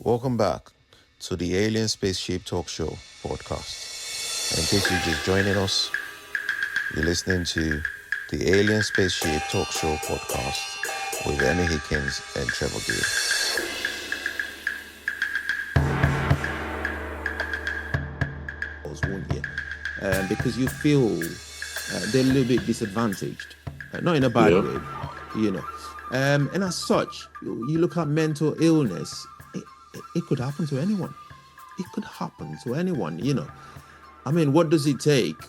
Welcome back to the Alien Spaceship Talk Show podcast. And in case you're just joining us, you're listening to the Alien Spaceship Talk Show podcast with Emmy Hikins and Trevor. Won't you? Because you feel they're a little bit disadvantaged, not in a bad way, you know. And as such, you look at mental illness, it could happen to anyone. It could happen to anyone, you know. I mean, what does it take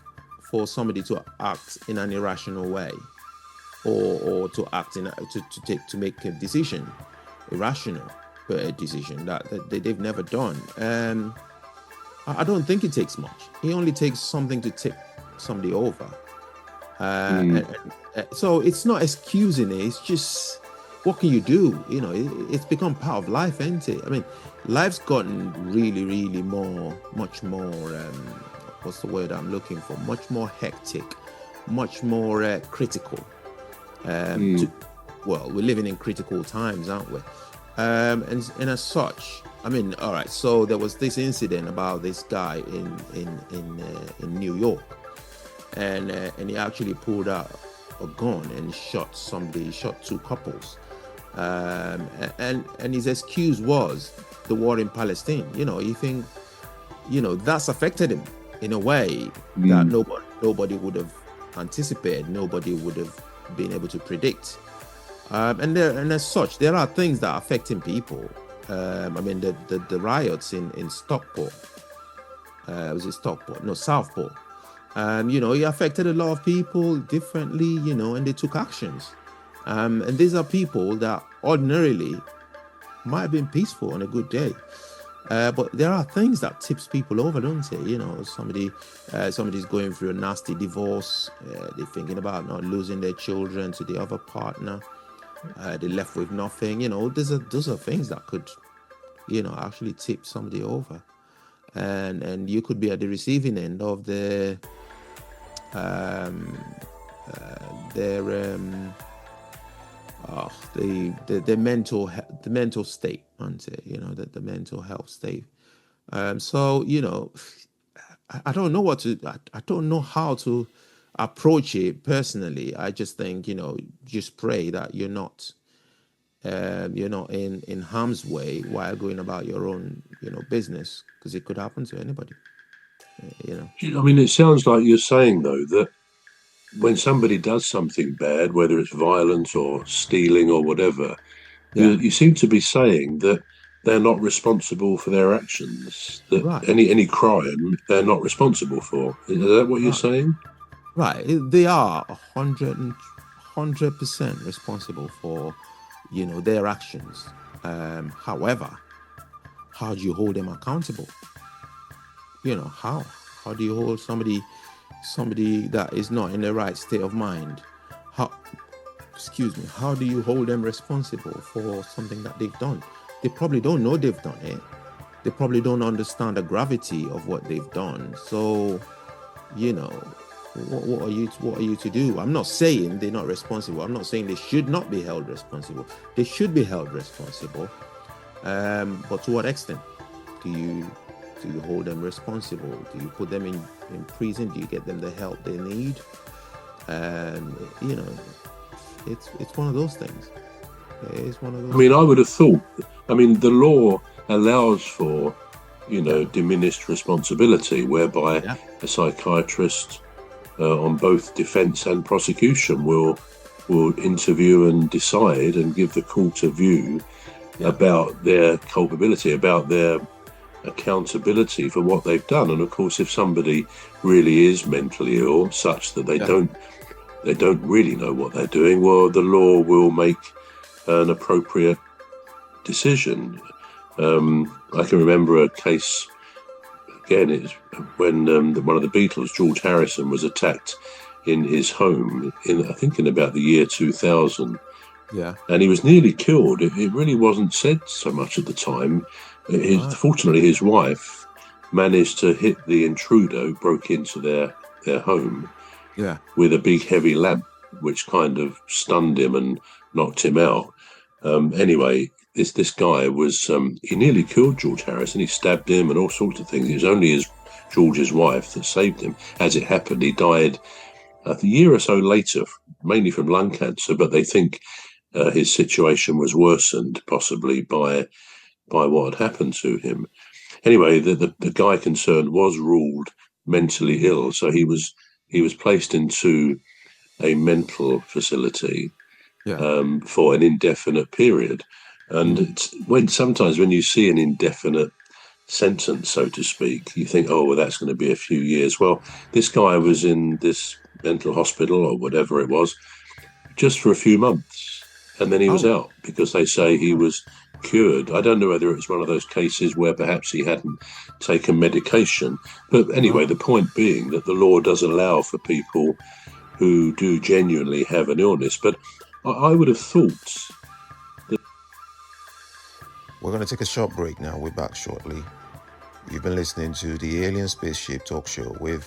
for somebody to act in an irrational way, or to act in to make a decision, irrational decision that they've never done? I don't think it takes much. It only takes something to tip somebody over. So it's not excusing it. It's just, what can you do? You know, it's become part of life, isn't it? I mean, life's gotten really, really much more, what's the word I'm looking for? Much more hectic, much more critical. Well, we're living in critical times, aren't we? And as such, I mean, all right. So there was this incident about this guy in New York, and he actually pulled out a gun and shot two couples, and his excuse was the war in Palestine. You know, you think, you know, that's affected him in a way that nobody would have anticipated, nobody would have been able to predict. And as such, there are things that are affecting people. I mean, the riots in Stockport, was it Stockport? No, Southport. You know, it affected a lot of people differently, you know, and they took actions. And these are people that ordinarily might have been peaceful on a good day. But there are things that tips people over, don't they? You know, somebody's going through a nasty divorce. They're thinking about not losing their children to the other partner. They're left with nothing. You know, those are things that could, you know, actually tip somebody over, and you could be at the receiving end of their mental state, aren't it? You know, the mental health state. So, you know, I don't know I don't know how to approach it personally. I just think, you know, just pray that you're not in harm's way while going about your own, you know, business, because it could happen to anybody. You know, I mean, it sounds like you're saying, though, that when somebody does something bad, whether it's violence or stealing or whatever, you seem to be saying that they're not responsible for their actions, that any crime they're not responsible for. Is that what you're saying? Right. They are 100% responsible for, you know, their actions. However, how do you hold them accountable? You know, how do you hold somebody that is not in the right state of mind? How do you hold them responsible for something that they've done? They probably don't know they've done it. They probably don't understand the gravity of what they've done. So, you know, what are you to do? I'm not saying they're not responsible. I'm not saying they should not be held responsible. They should be held responsible. But to what extent do you hold them responsible? Do you put them in prison? Do you get them the help they need? You know, it's one of those things. It's one of those. I mean, I would have thought, I mean, the law allows for, you know, diminished responsibility, whereby a psychiatrist on both defence and prosecution will interview and decide and give the court a view about their culpability, about their accountability for what they've done. And of course, if somebody really is mentally ill, such that they don't really know what they're doing, well, the law will make an appropriate decision. I can remember a case. Again, it's when one of the Beatles, George Harrison, was attacked in his home in about the year 2000. Yeah. And he was nearly killed. It really wasn't said so much at the time. Fortunately, his wife managed to hit the intruder who broke into their home with a big heavy lamp, which kind of stunned him and knocked him out. Anyway, this guy was he nearly killed George Harrison. He stabbed him and all sorts of things. It was only George's wife that saved him. As it happened, he died a year or so later, mainly from lung cancer. But they think his situation was worsened, possibly by what had happened to him. Anyway, the guy concerned was ruled mentally ill, so he was placed into a mental facility for an indefinite period. And sometimes when you see an indefinite sentence, so to speak, you think, oh, well, that's going to be a few years. Well, this guy was in this mental hospital or whatever it was just for a few months, and then he was out because they say he was cured. I don't know whether it was one of those cases where perhaps he hadn't taken medication. But anyway, the point being that the law does allow for people who do genuinely have an illness. But I would have thought that... We're going to take a short break now. We're back shortly. You've been listening to the Alien Spaceship Talk Show with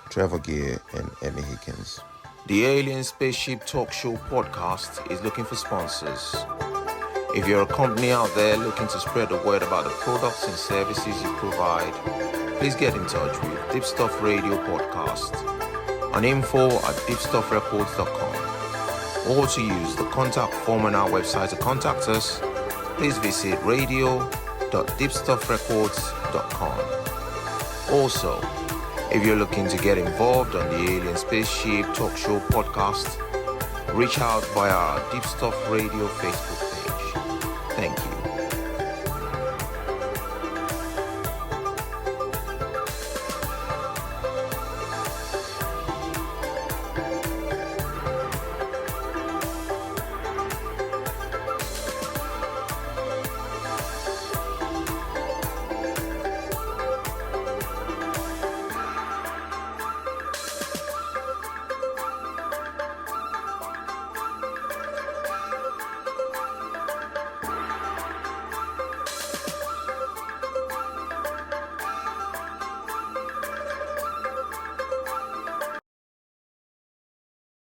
Trevor Gear and Emmy Hikins. The Alien Spaceship Talk Show podcast is looking for sponsors. If you're a company out there looking to spread the word about the products and services you provide, please get in touch with Deepstuff Radio Podcast on info@deepstuffrecords.com, or to use the contact form on our website to contact us, please visit radio.deepstuffrecords.com. Also, if you're looking to get involved on the Alien Spaceship Talk Show podcast, reach out via our Deepstuff Radio Facebook page. Thank you.